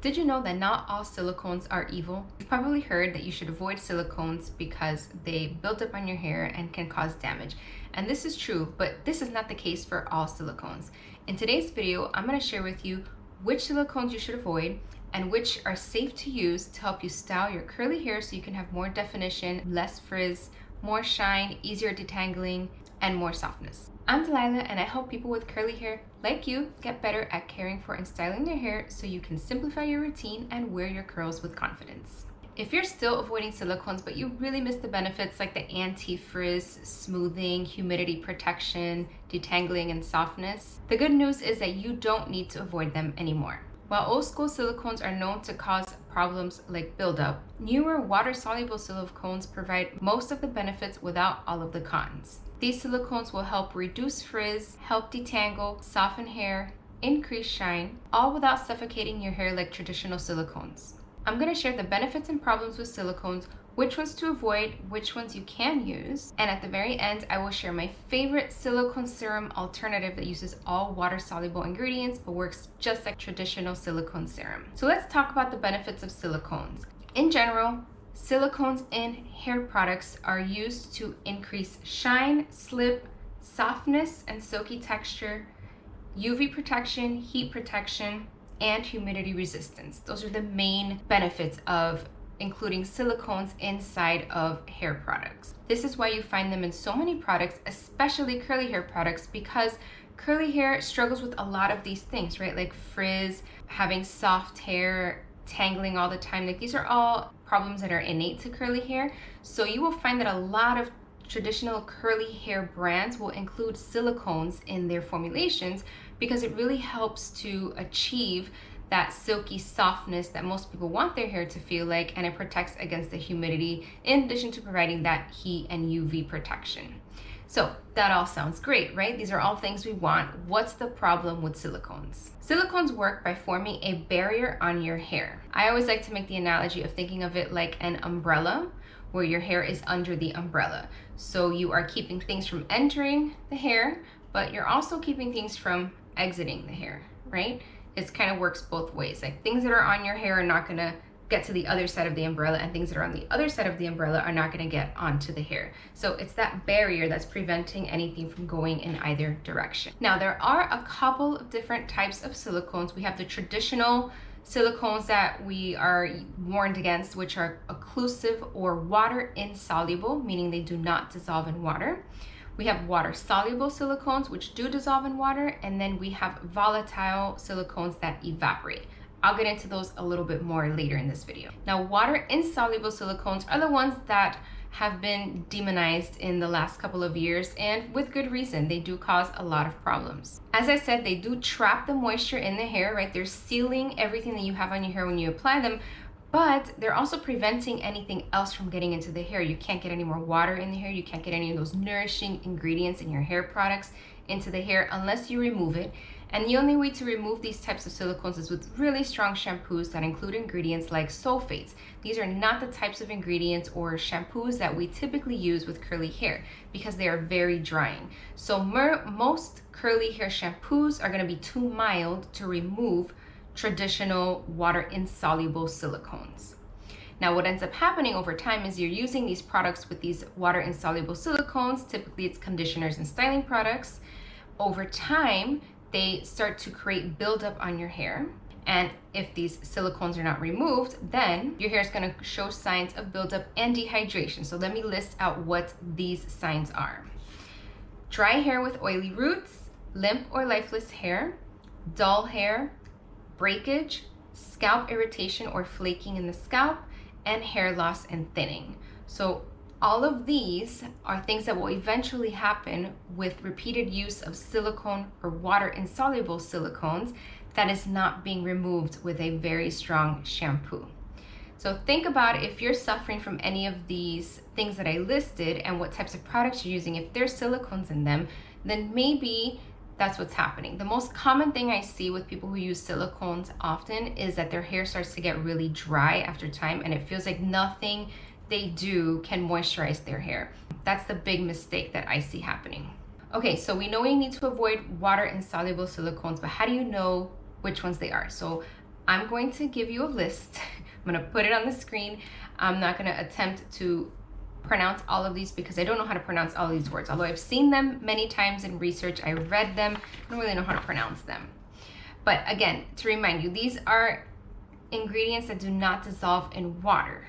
Did you know that not all silicones are evil? You've probably heard that you should avoid silicones because they build up on your hair and can cause damage. And this is true, but this is not the case for all silicones. In today's video, I'm going to share with you which silicones you should avoid and which are safe to use to help you style your curly hair so you can have more definition, less frizz, more shine, easier detangling, and more softness. I'm Delilah, and I help people with curly hair like you get better at caring for and styling their hair so you can simplify your routine and wear your curls with confidence. If you're still avoiding silicones but you really miss the benefits like the anti-frizz, smoothing, humidity protection, detangling, and softness, the good news is that you don't need to avoid them anymore. While old school silicones are known to cause problems like buildup, newer water-soluble silicones provide most of the benefits without all of the cons. These silicones will help reduce frizz, help detangle, soften hair, increase shine, all without suffocating your hair like traditional silicones. I'm going to share the benefits and problems with silicones, which ones to avoid, which ones you can use, and at the very end, I will share my favorite silicone serum alternative that uses all water-soluble ingredients but works just like traditional silicone serum. So let's talk about the benefits of silicones. In general, silicones in hair products are used to increase shine, slip, softness, and silky texture, UV protection, heat protection, and humidity resistance. Those are the main benefits of including silicones inside of hair products. This is why you find them in so many products, especially curly hair products, because curly hair struggles with a lot of these things, right? Like frizz, having soft hair, tangling all the time. Like these are all problems that are innate to curly hair. So you will find that a lot of traditional curly hair brands will include silicones in their formulations because it really helps to achieve that silky softness that most people want their hair to feel like, and it protects against the humidity in addition to providing that heat and UV protection. So that all sounds great, right? These are all things we want. What's the problem with silicones? Silicones work by forming a barrier on your hair. I always like to make the analogy of thinking of it like an umbrella, where your hair is under the umbrella. So you are keeping things from entering the hair, but you're also keeping things from exiting the hair, right? It kind of works both ways. Like things that are on your hair are not gonna get to the other side of the umbrella, and things that are on the other side of the umbrella are not gonna get onto the hair. So it's that barrier that's preventing anything from going in either direction. Now, there are a couple of different types of silicones. We have the traditional silicones that we are warned against, which are occlusive or water insoluble, meaning they do not dissolve in water. We have water-soluble silicones, which do dissolve in water, and then we have volatile silicones that evaporate. I'll get into those a little bit more later in this video. Now, water-insoluble silicones are the ones that have been demonized in the last couple of years, and with good reason. They do cause a lot of problems. As I said, they do trap the moisture in the hair, right? They're sealing everything that you have on your hair when you apply them, but they're also preventing anything else from getting into the hair. You can't get any more water in the hair. You can't get any of those nourishing ingredients in your hair products into the hair unless you remove it. And the only way to remove these types of silicones is with really strong shampoos that include ingredients like sulfates. These are not the types of ingredients or shampoos that we typically use with curly hair because they are very drying. So most curly hair shampoos are going to be too mild to remove traditional water-insoluble silicones. Now, what ends up happening over time is you're using these products with these water-insoluble silicones. Typically, it's conditioners and styling products. Over time, they start to create buildup on your hair. And if these silicones are not removed, then your hair is going to show signs of buildup and dehydration. So let me list out what these signs are. Dry hair with oily roots, limp or lifeless hair, dull hair, breakage, scalp irritation or flaking in the scalp, and hair loss and thinning. So all of these are things that will eventually happen with repeated use of silicone or water-insoluble silicones that is not being removed with a very strong shampoo. So think about if you're suffering from any of these things that I listed and what types of products you're using. If there's silicones in them, then maybe that's what's happening. The most common thing I see with people who use silicones often is that their hair starts to get really dry after time, and it feels like nothing they do can moisturize their hair. That's the big mistake that I see happening. Okay, so we know we need to avoid water-insoluble silicones, but how do you know which ones they are? So I'm going to give you a list. I'm going to put it on the screen. I'm not going to attempt to pronounce all of these because I don't know how to pronounce all these words. Although I've seen them many times in research, I read them, I don't really know how to pronounce them. But again, to remind you, these are ingredients that do not dissolve in water.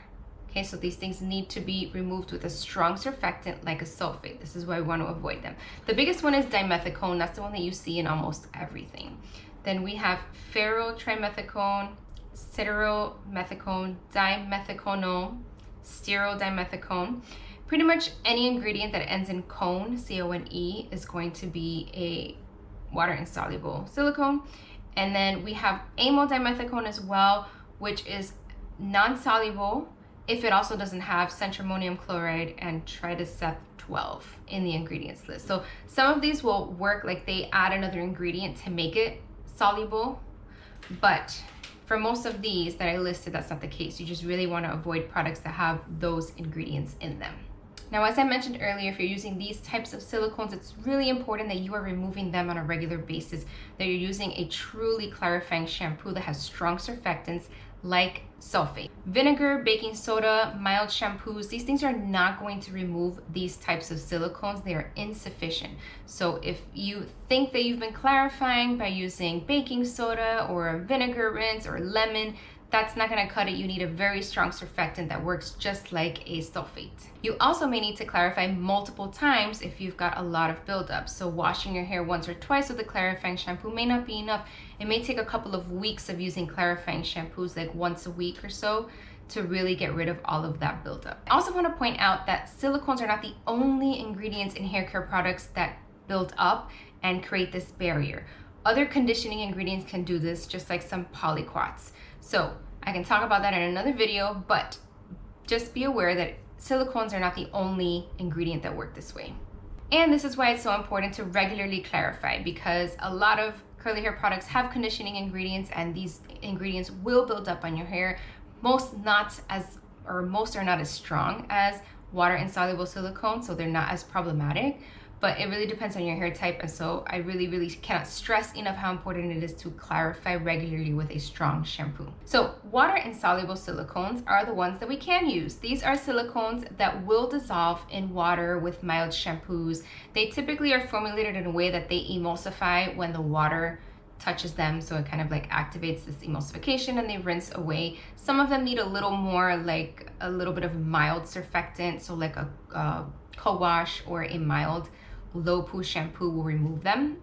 Okay, so these things need to be removed with a strong surfactant like a sulfate. This is why we want to avoid them. The biggest one is dimethicone. That's the one that you see in almost everything. Then we have ferrotrimethicone, cetrimethicone, dimethiconol, stearodimethicone. Pretty much any ingredient that ends in cone, C-O-N-E, is going to be a water insoluble silicone. And then we have amodimethicone as well, which is non-soluble if it also doesn't have centrammonium chloride and trideceph 12 in the ingredients list. So some of these will work like they add another ingredient to make it soluble, but for most of these that I listed, that's not the case. You just really want to avoid products that have those ingredients in them. Now, as I mentioned earlier, if you're using these types of silicones, it's really important that you are removing them on a regular basis, that you're using a truly clarifying shampoo that has strong surfactants like sulfate. Vinegar, baking soda, mild shampoos, these things are not going to remove these types of silicones. They are insufficient. So if you think that you've been clarifying by using baking soda or a vinegar rinse or lemon, that's not going to cut it. You need a very strong surfactant that works just like a sulfate. You also may need to clarify multiple times if you've got a lot of buildup. So washing your hair once or twice with a clarifying shampoo may not be enough. It may take a couple of weeks of using clarifying shampoos, like once a week or so, to really get rid of all of that buildup. I also want to point out that silicones are not the only ingredients in hair care products that build up and create this barrier. Other conditioning ingredients can do this, just like some polyquats. So I can talk about that in another video, but just be aware that silicones are not the only ingredient that work this way. And this is why it's so important to regularly clarify, because a lot of curly hair products have conditioning ingredients, and these ingredients will build up on your hair. Most are not as strong as water insoluble silicone, so they're not as problematic. But it really depends on your hair type, and so I really cannot stress enough how important it is to clarify regularly with a strong shampoo. So water insoluble silicones are the ones that we can use. These are silicones that will dissolve in water with mild shampoos. They typically are formulated in a way that they emulsify when the water touches them, so it kind of like activates this emulsification and they rinse away. Some of them need a little more, like a little bit of mild surfactant, so like a co-wash or a mild low poo shampoo will remove them.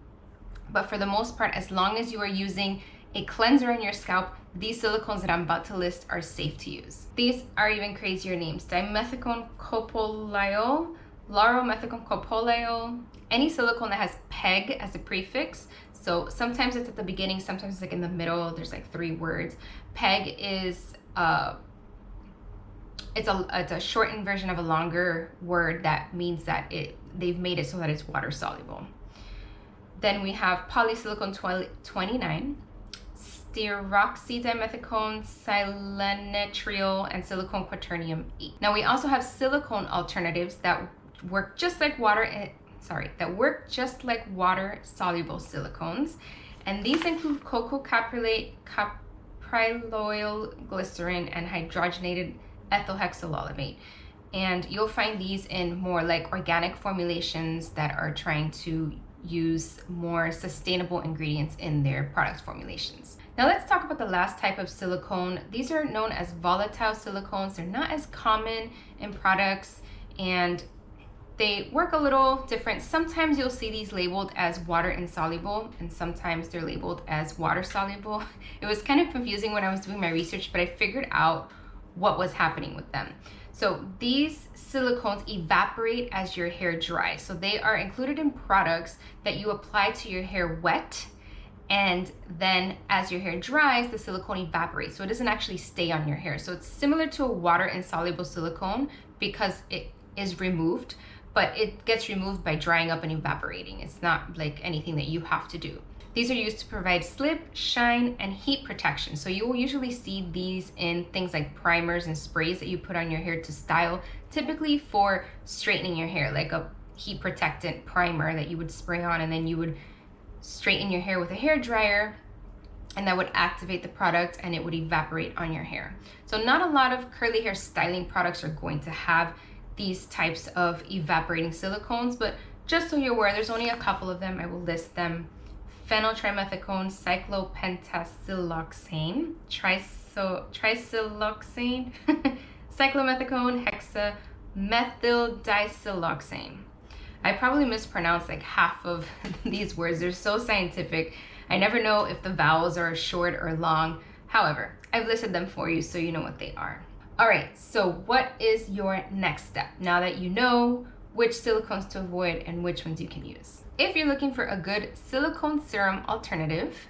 But for the most part, as long as you are using a cleanser on your scalp, these silicones that I'm about to list are safe to use. These are even crazier names: dimethicone copolyol, lauromethicone copolyol, any silicone that has PEG as a prefix. So sometimes it's at the beginning, sometimes it's like in the middle. There's like 3 words. PEG is it's a shortened version of a longer word that means that they've made it so that it's water soluble. Then we have polysilicon 29, stearoxydimethicone, silenitriol, and silicone quaternium E. Now we also have silicone alternatives that work just like water soluble silicones, and these include cocoa capryl, capryloyl glycerin, and hydrogenated ethyl hexylolivate. And you'll find these in more like organic formulations that are trying to use more sustainable ingredients in their product formulations. Now let's talk about the last type of silicone. These are known as volatile silicones. They're not as common in products and they work a little different. Sometimes you'll see these labeled as water insoluble and sometimes they're labeled as water soluble. It was kind of confusing when I was doing my research, but I figured out what was happening with them. So these silicones evaporate as your hair dries. So they are included in products that you apply to your hair wet, and then as your hair dries, the silicone evaporates. So it doesn't actually stay on your hair. So it's similar to a water insoluble silicone because it is removed, but it gets removed by drying up and evaporating. It's not like anything that you have to do. These are used to provide slip, shine, and heat protection. So you will usually see these in things like primers and sprays that you put on your hair to style, typically for straightening your hair, like a heat protectant primer that you would spray on and then you would straighten your hair with a hair dryer. and that would activate the product and it would evaporate on your hair. So not a lot of curly hair styling products are going to have these types of evaporating silicones, but just so you're aware, there's only a couple of them. I will list them: phenyltrimethicone, cyclopentasiloxane, trisiloxane, cyclomethicone, hexamethyldisiloxane. I probably mispronounced like half of these words. They're so scientific. I never know if the vowels are short or long. However, I've listed them for you so you know what they are. All right, so what is your next step now that you know which silicones to avoid and which ones you can use? If you're looking for a good silicone serum alternative,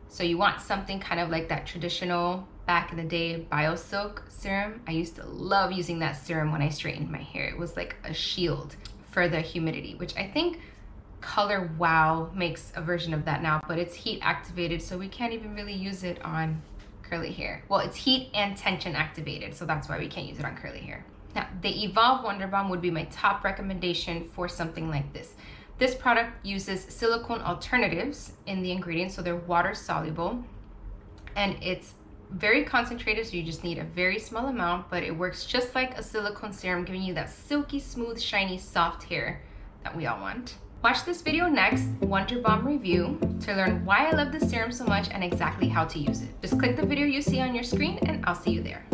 so you want something kind of like that traditional back in the day BioSilk serum. I used to love using that serum when I straightened my hair. It was like a shield for the humidity, which I think Color Wow makes a version of that now, but it's heat activated, so we can't even really use it on curly hair. Well, it's heat and tension activated, so that's why we can't use it on curly hair. Now, the Evolve Wonder Balm would be my top recommendation for something like this. This product uses silicone alternatives in the ingredients, so they're water soluble, and it's very concentrated, so you just need a very small amount, but it works just like a silicone serum, giving you that silky, smooth, shiny, soft hair that we all want. Watch this video next, Wonder Balm review, to learn why I love this serum so much and exactly how to use it. Just click the video you see on your screen and I'll see you there.